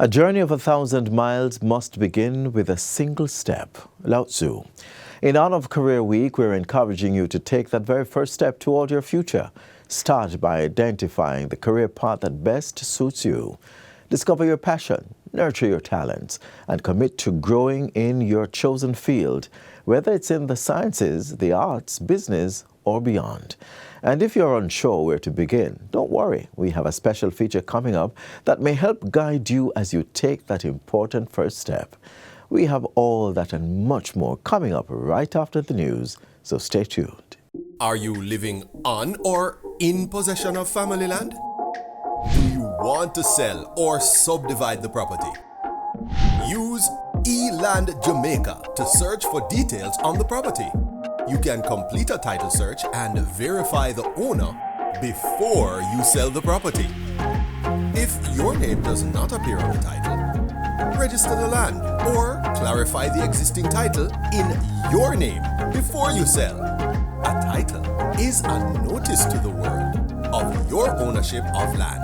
A journey of 1,000 miles must begin with a single step. Lao Tzu. In honor of Career Week, we're encouraging you to take that very first step toward your future. Start by identifying the career path that best suits you. Discover your passion, nurture your talents, and commit to growing in your chosen field, whether it's in the sciences, the arts, business, or beyond. And if you're unsure where to begin, don't worry. We have a special feature coming up that may help guide you as you take that important first step. We have all that and much more coming up right after the news, so stay tuned. Are you living on or in possession of family land? Do you want to sell or subdivide the property? Use eLand Jamaica to search for details on the property. You can complete a title search and verify the owner before you sell the property. If your name does not appear on the title, register the land or clarify the existing title in your name before you sell. A title is a notice to the world of your ownership of land.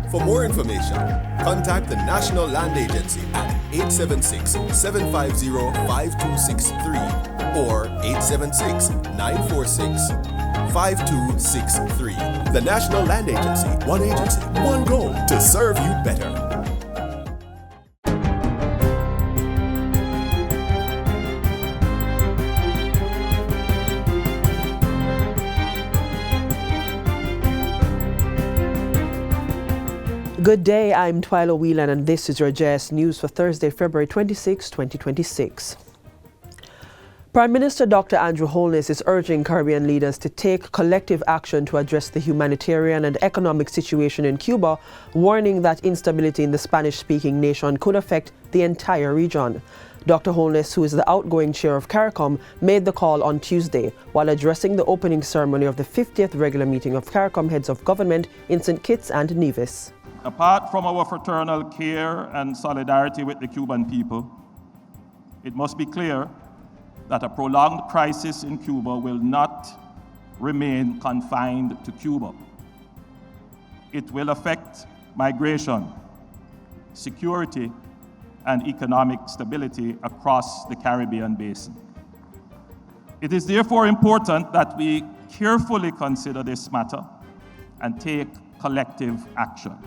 For more information, contact the National Land Agency at 876-750-5263 or 876-946-5263. The National Land Agency, one agency, one goal to serve you better. Good day, I'm Twyla Whelan and this is your JS News for Thursday, February 26, 2026. Prime Minister Dr. Andrew Holness is urging Caribbean leaders to take collective action to address the humanitarian and economic situation in Cuba, warning that instability in the Spanish-speaking nation could affect the entire region. Dr. Holness, who is the outgoing chair of CARICOM, made the call on Tuesday while addressing the opening ceremony of the 50th regular meeting of CARICOM heads of government in St. Kitts and Nevis. Apart from our fraternal care and solidarity with the Cuban people, it must be clear that a prolonged crisis in Cuba will not remain confined to Cuba. It will affect migration, security, and economic stability across the Caribbean basin. It is therefore important that we carefully consider this matter and take collective action.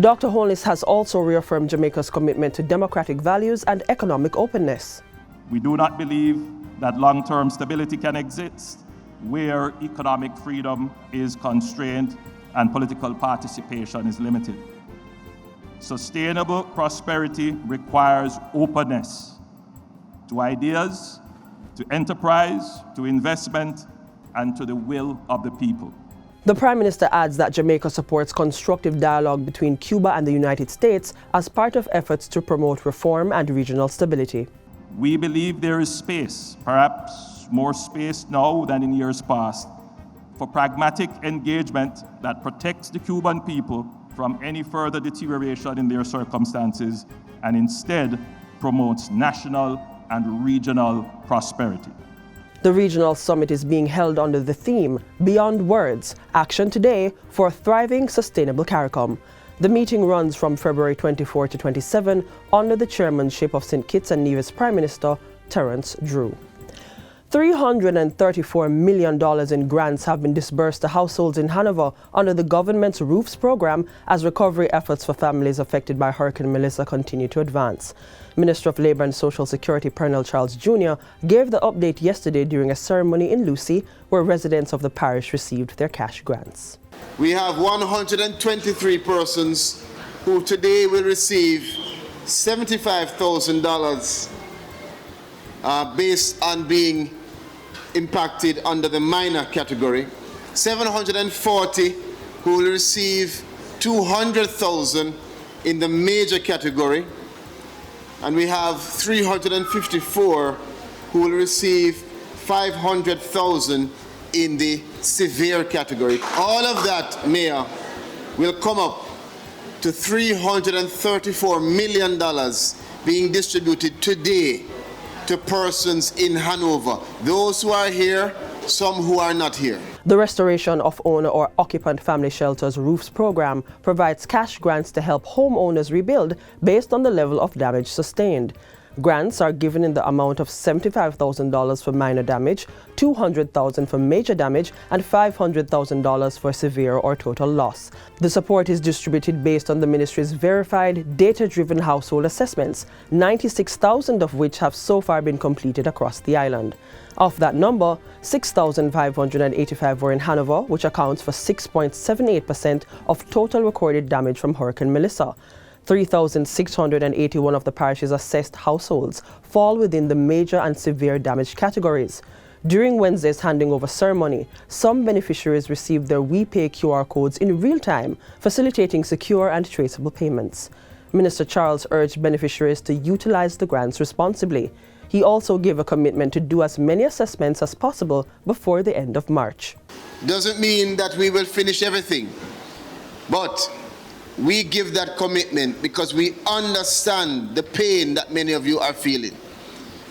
Dr. Holness has also reaffirmed Jamaica's commitment to democratic values and economic openness. We do not believe that long-term stability can exist where economic freedom is constrained and political participation is limited. Sustainable prosperity requires openness to ideas, to enterprise, to investment, and to the will of the people. The Prime Minister adds that Jamaica supports constructive dialogue between Cuba and the United States as part of efforts to promote reform and regional stability. We believe there is space, perhaps more space now than in years past, for pragmatic engagement that protects the Cuban people from any further deterioration in their circumstances and instead promotes national and regional prosperity. The regional summit is being held under the theme, Beyond Words, Action Today for a Thriving Sustainable CARICOM. The meeting runs from February 24 to 27 under the chairmanship of St. Kitts and Nevis Prime Minister Terence Drew. $334 million in grants have been disbursed to households in Hanover under the government's Roofs program as recovery efforts for families affected by Hurricane Melissa continue to advance. Minister of Labour and Social Security Pernell Charles Jr. gave the update yesterday during a ceremony in Lucy where residents of the parish received their cash grants. We have 123 persons who today will receive $75,000 based on being impacted under the minor category, 740 who will receive $200,000 in the major category, and we have 354 who will receive $500,000 in the severe category. All of that, Mayor, will come up to $334 million being distributed today to persons in Hanover, those who are here, some who are not here. The Restoration of Owner or Occupant Family Shelters Roofs program provides cash grants to help homeowners rebuild based on the level of damage sustained. Grants are given in the amount of $75,000 for minor damage, $200,000 for major damage, and $500,000 for severe or total loss. The support is distributed based on the ministry's verified, data-driven household assessments, 96,000 of which have so far been completed across the island. Of that number, 6,585 were in Hanover, which accounts for 6.78% of total recorded damage from Hurricane Melissa. 3,681 of the parish's assessed households fall within the major and severe damage categories. During Wednesday's handing over ceremony, some beneficiaries received their WePay QR codes in real time, facilitating secure and traceable payments. Minister Charles urged beneficiaries to utilize the grants responsibly. He also gave a commitment to do as many assessments as possible before the end of March. Doesn't mean that we will finish everything, but we give that commitment because we understand the pain that many of you are feeling.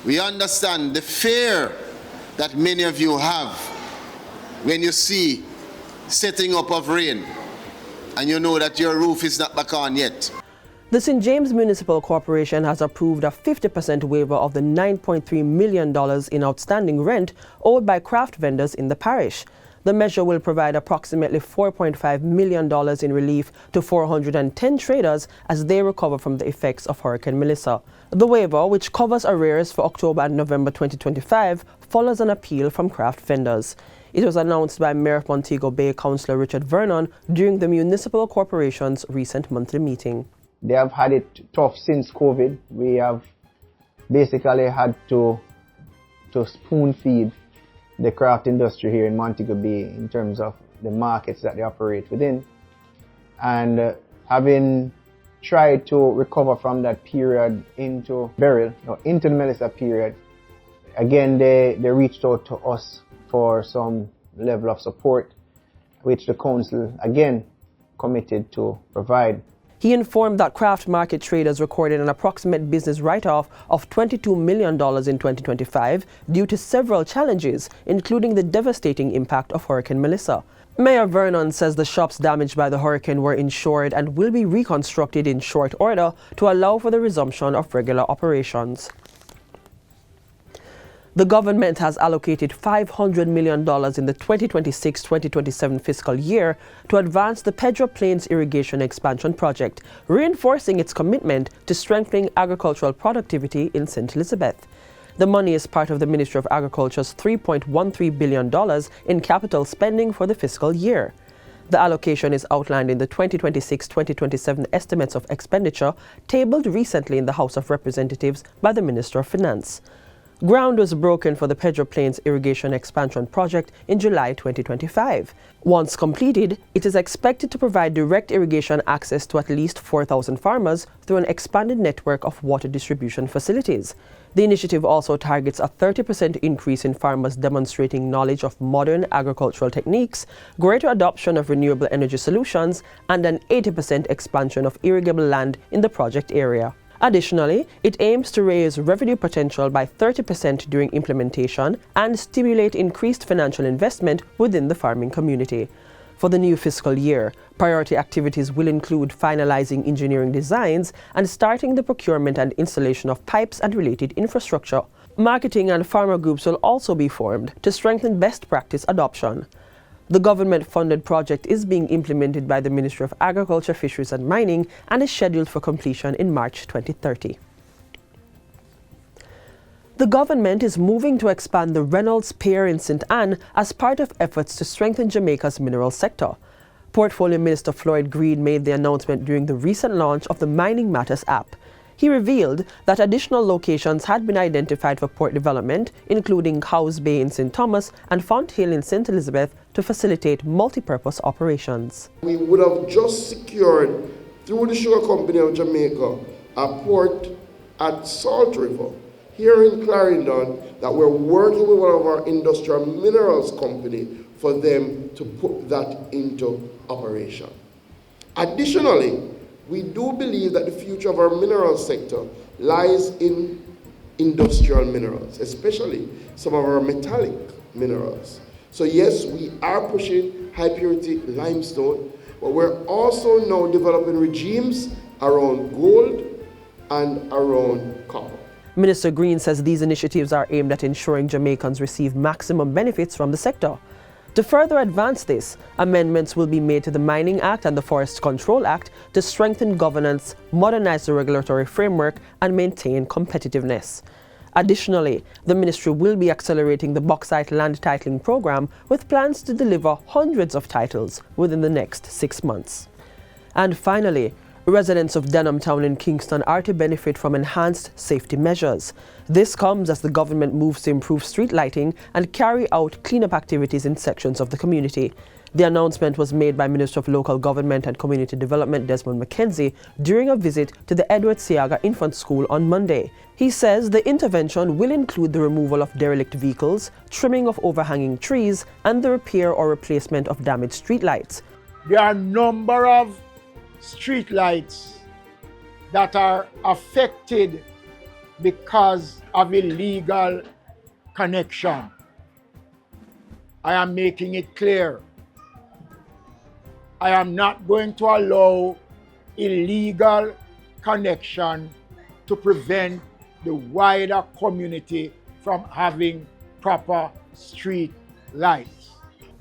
We understand the fear that many of you have when you see setting up of rain and you know that your roof is not back on yet. The St. James Municipal Corporation has approved a 50% waiver of the $9.3 million in outstanding rent owed by craft vendors in the parish. The measure will provide approximately $4.5 million in relief to 410 traders as they recover from the effects of Hurricane Melissa. The waiver, which covers arrears for October and November 2025, follows an appeal from craft vendors. It was announced by Mayor of Montego Bay, Councillor Richard Vernon, during the Municipal Corporation's recent monthly meeting. They have had it tough since COVID. We have basically had to spoon feed the craft industry here in Montego Bay in terms of the markets that they operate within. And having tried to recover from that period into into the Melissa period, again they reached out to us for some level of support, which the council again committed to provide. He informed that craft market traders recorded an approximate business write-off of $22 million in 2025 due to several challenges, including the devastating impact of Hurricane Melissa. Mayor Vernon says the shops damaged by the hurricane were insured and will be reconstructed in short order to allow for the resumption of regular operations. The government has allocated $500 million in the 2026-2027 fiscal year to advance the Pedro Plains Irrigation Expansion Project, reinforcing its commitment to strengthening agricultural productivity in St. Elizabeth. The money is part of the Ministry of Agriculture's $3.13 billion in capital spending for the fiscal year. The allocation is outlined in the 2026-2027 estimates of expenditure tabled recently in the House of Representatives by the Minister of Finance. Ground was broken for the Pedro Plains Irrigation Expansion Project in July 2025. Once completed, it is expected to provide direct irrigation access to at least 4,000 farmers through an expanded network of water distribution facilities. The initiative also targets a 30% increase in farmers demonstrating knowledge of modern agricultural techniques, greater adoption of renewable energy solutions, and an 80% expansion of irrigable land in the project area. Additionally, it aims to raise revenue potential by 30% during implementation and stimulate increased financial investment within the farming community. For the new fiscal year, priority activities will include finalizing engineering designs and starting the procurement and installation of pipes and related infrastructure. Marketing and farmer groups will also be formed to strengthen best practice adoption. The government-funded project is being implemented by the Ministry of Agriculture, Fisheries and Mining and is scheduled for completion in March 2030. The government is moving to expand the Reynolds Pier in St. Anne as part of efforts to strengthen Jamaica's mineral sector. Portfolio Minister Floyd Green made the announcement during the recent launch of the Mining Matters app. He revealed that additional locations had been identified for port development, including Cowes Bay in St. Thomas and Font Hill in St. Elizabeth, to facilitate multi-purpose operations. We would have just secured, through the Sugar Company of Jamaica, a port at Salt River, here in Clarendon, that we're working with one of our industrial minerals company for them to put that into operation. Additionally, we do believe that the future of our mineral sector lies in industrial minerals, especially some of our metallic minerals. So yes, we are pushing high purity limestone, but we're also now developing regimes around gold and around copper. Minister Green says these initiatives are aimed at ensuring Jamaicans receive maximum benefits from the sector. To further advance this, amendments will be made to the Mining Act and the Forest Control Act to strengthen governance, modernize the regulatory framework, and maintain competitiveness. Additionally, the ministry will be accelerating the bauxite land titling program with plans to deliver hundreds of titles within the next 6 months. And finally, residents of Denham Town in Kingston are to benefit from enhanced safety measures. This comes as the government moves to improve street lighting and carry out cleanup activities in sections of the community. The announcement was made by Minister of Local Government and Community Development Desmond McKenzie during a visit to the Edward Seaga Infant School on Monday. He says the intervention will include the removal of derelict vehicles, trimming of overhanging trees, and the repair or replacement of damaged streetlights. There are a number of streetlights that are affected because of illegal connection. I am making it clear. I am not going to allow illegal connection to prevent the wider community from having proper street lights.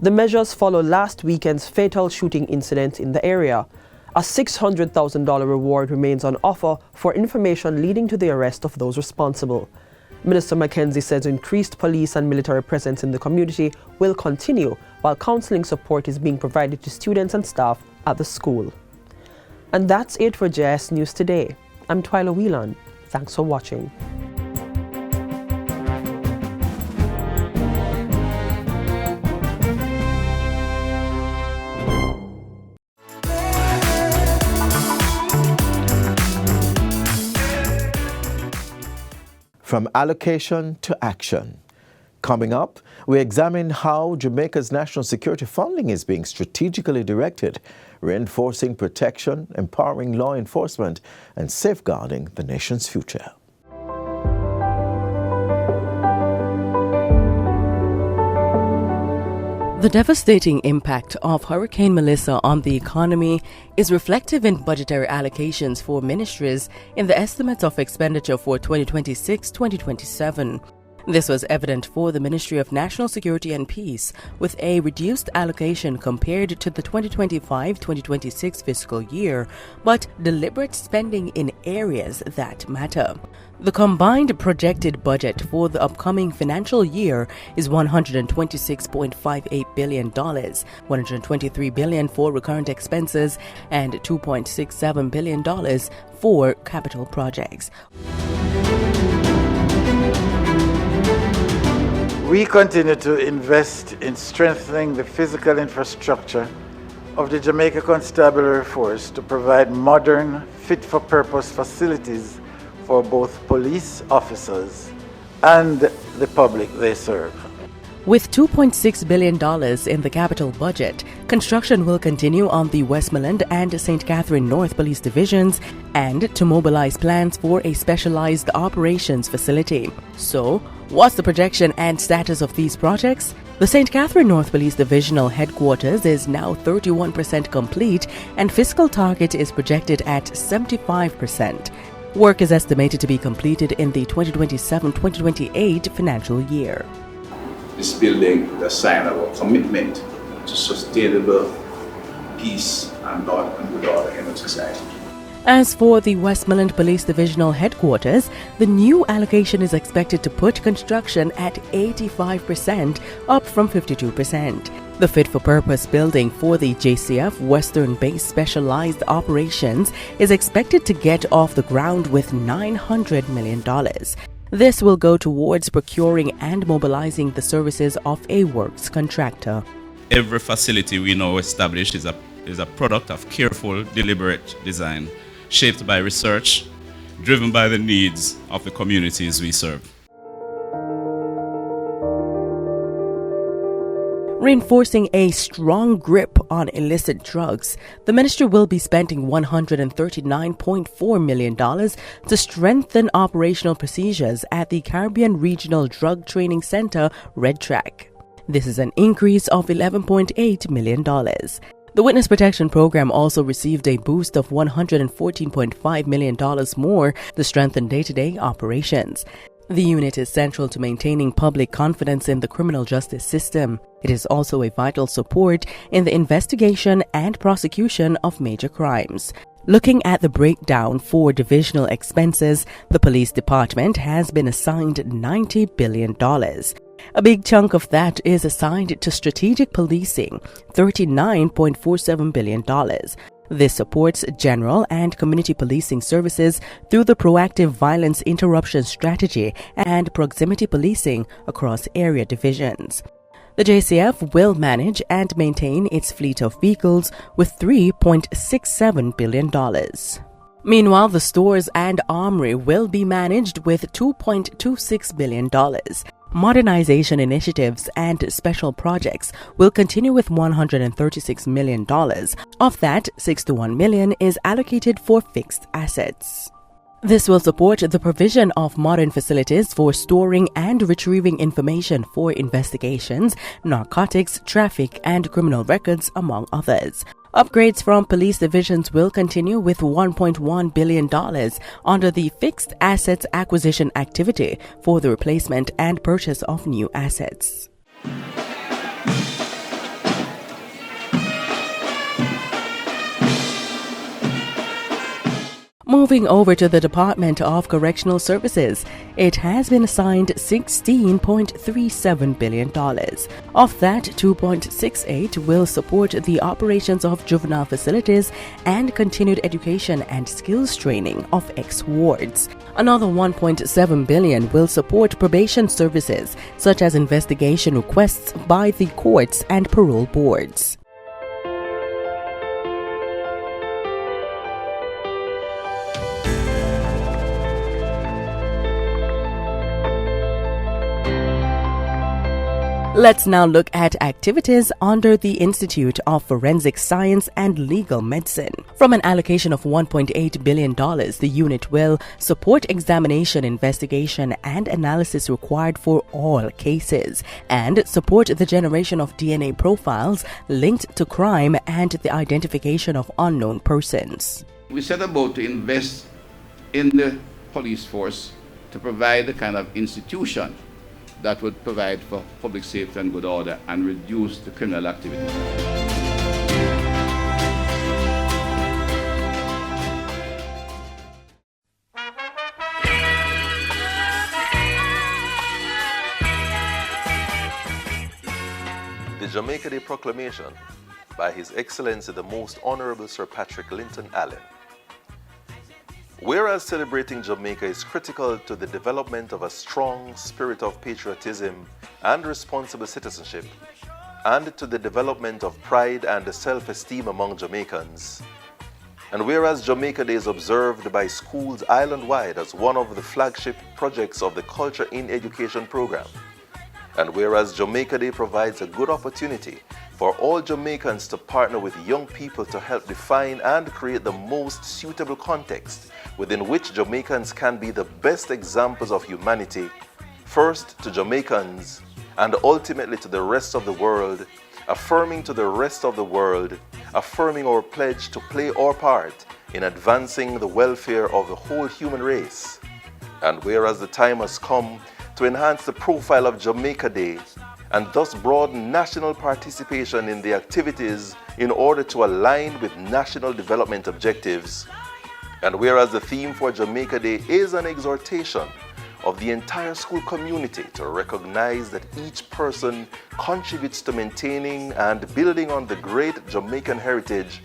The measures follow last weekend's fatal shooting incident in the area. A $600,000 reward remains on offer for information leading to the arrest of those responsible. Minister McKenzie says increased police and military presence in the community will continue while counseling support is being provided to students and staff at the school. And that's it for JS News Today. I'm Twyla Whelan. Thanks for watching. From allocation to action. Coming up, we examine how Jamaica's national security funding is being strategically directed, reinforcing protection, empowering law enforcement, and safeguarding the nation's future. The devastating impact of Hurricane Melissa on the economy is reflective in budgetary allocations for ministries in the estimates of expenditure for 2026-2027. This was evident for the Ministry of National Security and Peace, with a reduced allocation compared to the 2025-2026 fiscal year, but deliberate spending in areas that matter. The combined projected budget for the upcoming financial year is $126.58 billion, $123 billion for recurrent expenses, and $2.67 billion for capital projects. We continue to invest in strengthening the physical infrastructure of the Jamaica Constabulary Force to provide modern, fit-for-purpose facilities for both police officers and the public they serve. With $2.6 billion in the capital budget, construction will continue on the Westmoreland and St. Catherine North Police Divisions and to mobilize plans for a specialized operations facility. So, what's the projection and status of these projects? The St. Catherine North Police Divisional Headquarters is now 31% complete and fiscal target is projected at 75%. Work is estimated to be completed in the 2027-2028 financial year. This building is a sign of our commitment to sustainable peace and good order in our society. As for the Westmoreland Police Divisional Headquarters, the new allocation is expected to put construction at 85%, up from 52%. The fit-for-purpose building for the JCF Western Base Specialized Operations is expected to get off the ground with $900 million. This will go towards procuring and mobilizing the services of a works contractor. Every facility we now establish is a product of careful, deliberate design, shaped by research, driven by the needs of the communities we serve. Reinforcing a strong grip on illicit drugs, the ministry will be spending $139.4 million to strengthen operational procedures at the Caribbean Regional Drug Training Center, Red Track. This is an increase of $11.8 million. The Witness Protection Program also received a boost of $114.5 million more to strengthen day-to-day operations. The unit is central to maintaining public confidence in the criminal justice system. It is also a vital support in the investigation and prosecution of major crimes. Looking at the breakdown for divisional expenses, the police department has been assigned $90 billion. A big chunk of that is assigned to strategic policing, $39.47 billion. This supports general and community policing services through the proactive violence interruption strategy and proximity policing across area divisions. The JCF will manage and maintain its fleet of vehicles with $3.67 billion. Meanwhile, the stores and armory will be managed with $2.26 billion. Modernization initiatives and special projects will continue with $136 million. Of that, $61 million is allocated for fixed assets. This will support the provision of modern facilities for storing and retrieving information for investigations, narcotics, traffic, and criminal records, among others. Upgrades from police divisions will continue with $1.1 billion under the Fixed Assets Acquisition Activity for the replacement and purchase of new assets. Moving over to the Department of Correctional Services, it has been assigned $16.37 billion. Of that, $2.68 will support the operations of juvenile facilities and continued education and skills training of ex-wards. Another $1.7 billion will support probation services, such as investigation requests by the courts and parole boards. Let's now look at activities under the Institute of Forensic Science and Legal Medicine. From an allocation of $1.8 billion, the unit will support examination, investigation, and analysis required for all cases, and support the generation of DNA profiles linked to crime and the identification of unknown persons. We set about to invest in the police force to provide the kind of institution that would provide for public safety and good order and reduce the criminal activity. The Jamaica Day Proclamation by His Excellency the Most Honorable Sir Patrick Linton Allen. Whereas celebrating Jamaica is critical to the development of a strong spirit of patriotism and responsible citizenship, and to the development of pride and self-esteem among Jamaicans, and whereas Jamaica Day is observed by schools island-wide as one of the flagship projects of the Culture in Education program, and whereas Jamaica Day provides a good opportunity for all Jamaicans to partner with young people to help define and create the most suitable context within which Jamaicans can be the best examples of humanity, first to Jamaicans and ultimately to the rest of the world, affirming to the rest of the world, affirming our pledge to play our part in advancing the welfare of the whole human race. And whereas the time has come to enhance the profile of Jamaica Day and thus broaden national participation in the activities in order to align with national development objectives, and whereas the theme for Jamaica Day is an exhortation of the entire school community to recognize that each person contributes to maintaining and building on the great Jamaican heritage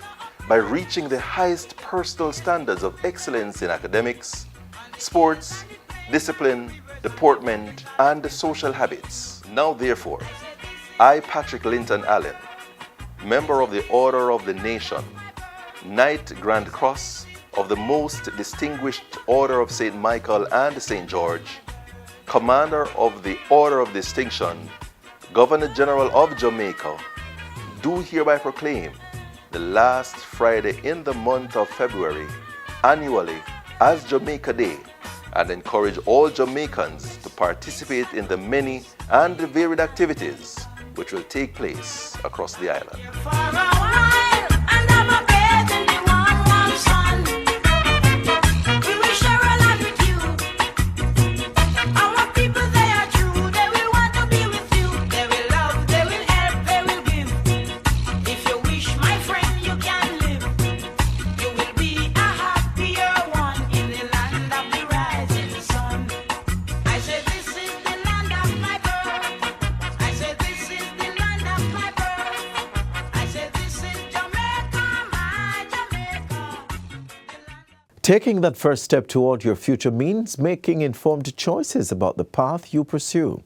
by reaching the highest personal standards of excellence in academics, sports, discipline, deportment, and social habits. Now therefore, I, Patrick Linton Allen, member of the Order of the Nation, Knight Grand Cross of the Most Distinguished Order of St. Michael and St. George, Commander of the Order of Distinction, Governor General of Jamaica, do hereby proclaim the last Friday in the month of February annually as Jamaica Day, and encourage all Jamaicans to participate in the many and varied activities which will take place across the island. Taking that first step toward your future means making informed choices about the path you pursue.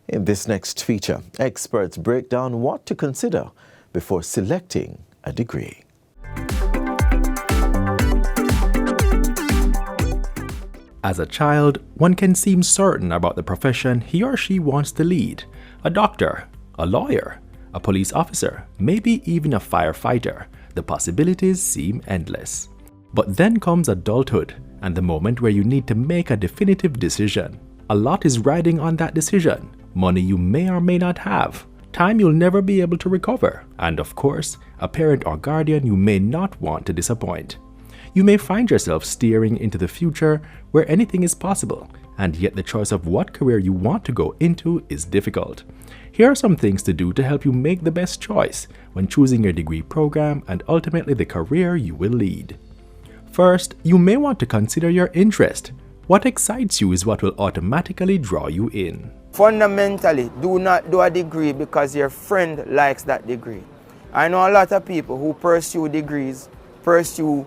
In this next feature, experts break down what to consider before selecting a degree. As a child, one can seem certain about the profession he or she wants to lead. A doctor, a lawyer, a police officer, maybe even a firefighter. The possibilities seem endless. But then comes adulthood and the moment where you need to make a definitive decision. A lot is riding on that decision. Money you may or may not have, time you'll never be able to recover, and of course, a parent or guardian you may not want to disappoint. You may find yourself steering into the future where anything is possible, and yet the choice of what career you want to go into is difficult. Here are some things to do to help you make the best choice when choosing your degree program and ultimately the career you will lead. First, you may want to consider your interest. What excites you is what will automatically draw you in. Fundamentally, do not do a degree because your friend likes that degree. I know a lot of people who pursue degrees, pursue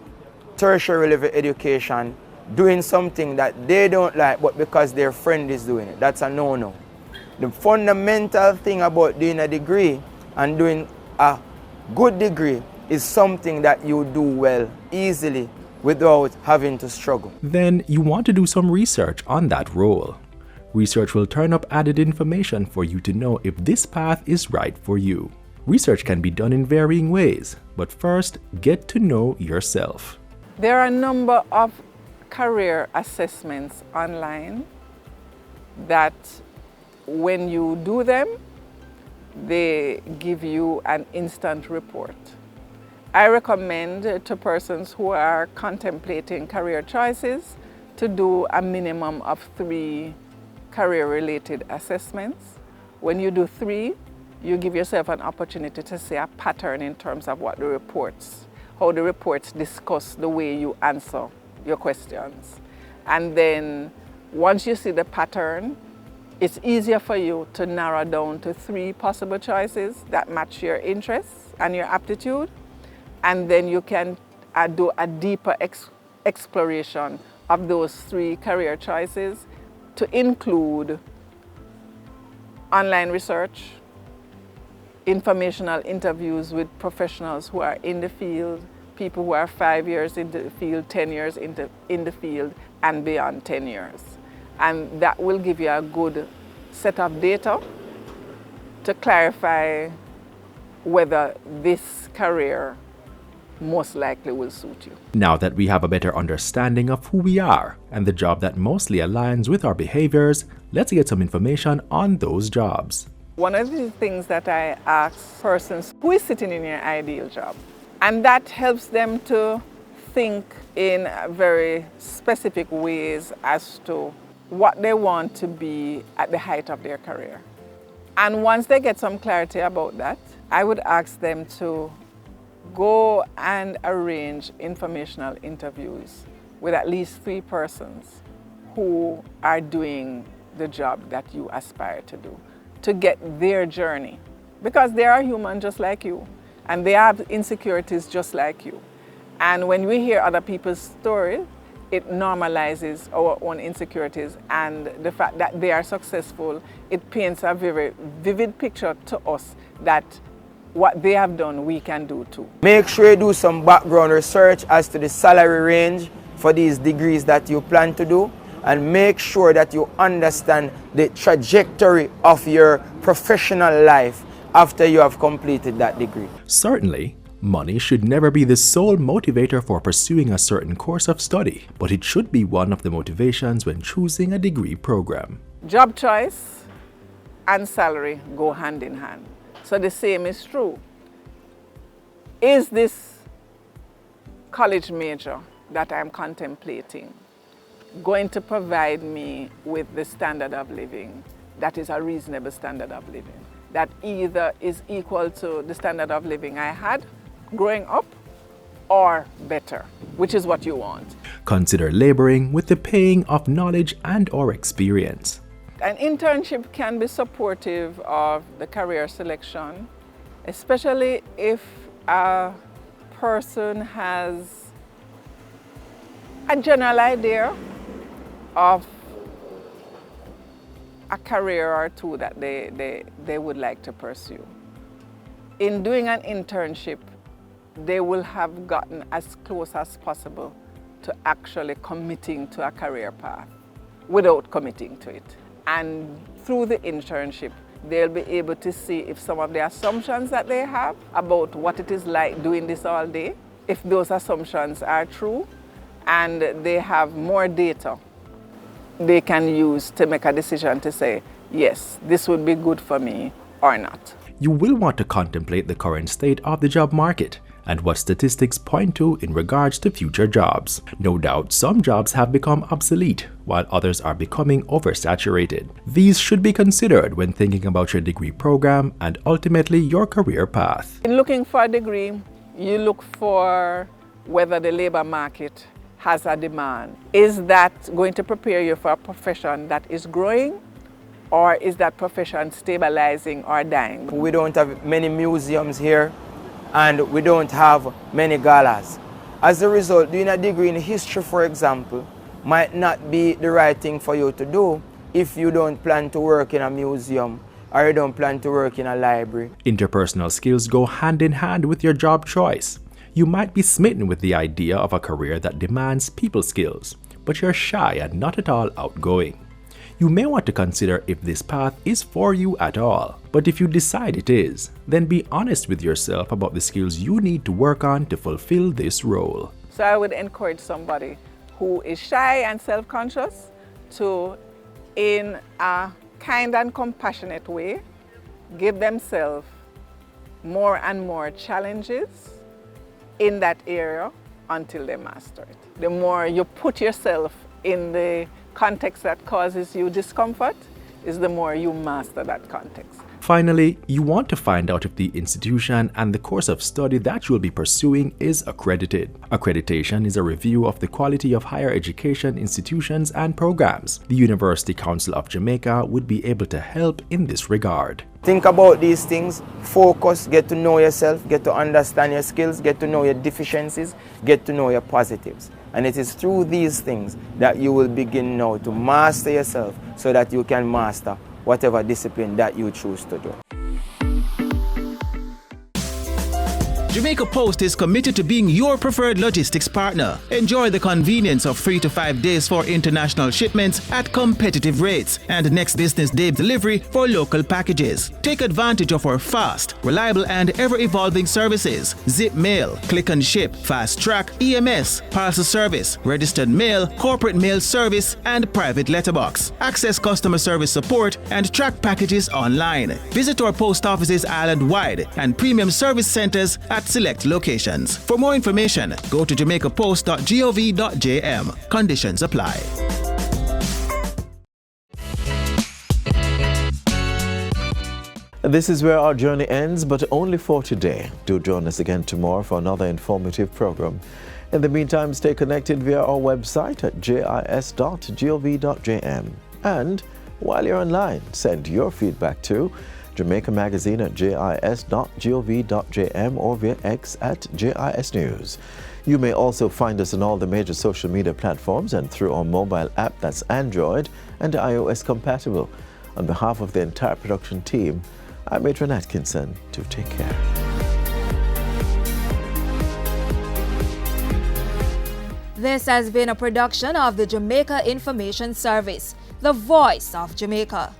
tertiary level education, doing something that they don't like, but because their friend is doing it. That's a no-no. The fundamental thing about doing a degree and doing a good degree is something that you do well, easily, without having to struggle. Then you want to do some research on that role. Research will turn up added information for you to know if this path is right for you. Research can be done in varying ways, but first, get to know yourself. There are a number of career assessments online that when you do them, they give you an instant report. I recommend to persons who are contemplating career choices to do a minimum of 3 career-related assessments. When you do 3, you give yourself an opportunity to see a pattern in terms of what the reports, how the reports discuss the way you answer your questions. And then once you see the pattern, it's easier for you to narrow down to 3 possible choices that match your interests and your aptitude. And then you can do a deeper exploration of those 3 career choices to include online research, informational interviews with professionals who are in the field, people who are 5 years in the field, 10 years in the field, and beyond 10 years. And that will give you a good set of data to clarify whether this career most likely will suit you. Now that we have a better understanding of who we are and the job that mostly aligns with our behaviors, let's get some information on those jobs. One of the things that I ask persons, who is sitting in your ideal job? And that helps them to think in very specific ways as to what they want to be at the height of their career. And once they get some clarity about that, I would ask them to go and arrange informational interviews with at least 3 persons who are doing the job that you aspire to do, to get their journey. Because they are human just like you, and they have insecurities just like you. And when we hear other people's stories, it normalizes our own insecurities, and the fact that they are successful, it paints a very vivid picture to us that what they have done, we can do too. Make sure you do some background research as to the salary range for these degrees that you plan to do, and make sure that you understand the trajectory of your professional life after you have completed that degree. Certainly, money should never be the sole motivator for pursuing a certain course of study, but it should be one of the motivations when choosing a degree program. Job choice and salary go hand in hand. So the same is true. Is this college major that I'm contemplating going to provide me with the standard of living that is a reasonable standard of living, that either is equal to the standard of living I had growing up or better, which is what you want. Consider laboring with the paying of knowledge and/or experience. An internship can be supportive of the career selection, especially if a person has a general idea of a career or two that they would like to pursue. In doing an internship, they will have gotten as close as possible to actually committing to a career path without committing to it. And through the internship, they'll be able to see if some of the assumptions that they have about what it is like doing this all day, if those assumptions are true, and they have more data they can use to make a decision to say, yes, this would be good for me or not. You will want to contemplate the current state of the job market and what statistics point to in regards to future jobs. No doubt some jobs have become obsolete, while others are becoming oversaturated. These should be considered when thinking about your degree program and ultimately your career path. In looking for a degree, you look for whether the labor market has a demand. Is that going to prepare you for a profession that is growing, or is that profession stabilizing or dying? We don't have many museums here, and we don't have many galas. As a result, doing a degree in history, for example, might not be the right thing for you to do if you don't plan to work in a museum or you don't plan to work in a library. Interpersonal skills go hand in hand with your job choice. You might be smitten with the idea of a career that demands people skills, but you're shy and not at all outgoing. You may want to consider if this path is for you at all. But if you decide it is, then be honest with yourself about the skills you need to work on to fulfill this role. So I would encourage somebody who is shy and self-conscious to, in a kind and compassionate way, give themselves more and more challenges in that area until they master it. The more you put yourself in the context that causes you discomfort, is the more you master that context. Finally, you want to find out if the institution and the course of study that you will be pursuing is accredited. Accreditation is a review of the quality of higher education institutions and programs. The University Council of Jamaica would be able to help in this regard. Think about these things, focus, get to know yourself, get to understand your skills, get to know your deficiencies, get to know your positives. And it is through these things that you will begin now to master yourself so that you can master whatever discipline that you choose to do. Jamaica Post is committed to being your preferred logistics partner. Enjoy the convenience of 3 to 5 days for international shipments at competitive rates and next business day delivery for local packages. Take advantage of our fast, reliable and ever-evolving services: zip mail, click and ship, fast track, EMS, parcel service, registered mail, corporate mail service and private letterbox. Access customer service support and track packages online. Visit our post offices island-wide and premium service centers at select locations. For more information, go to jamaicapost.gov.jm. Conditions apply. This is where our journey ends, but only for today. Do join us again tomorrow for another informative program. In the meantime, stay connected via our website at jis.gov.jm. And while you're online, send your feedback to Jamaica Magazine at jis.gov.jm or via X at JIS News. You may also find us on all the major social media platforms and through our mobile app that's Android and iOS compatible. On behalf of the entire production team, I'm Adrian Atkinson. Do take care. This has been a production of the Jamaica Information Service, the voice of Jamaica.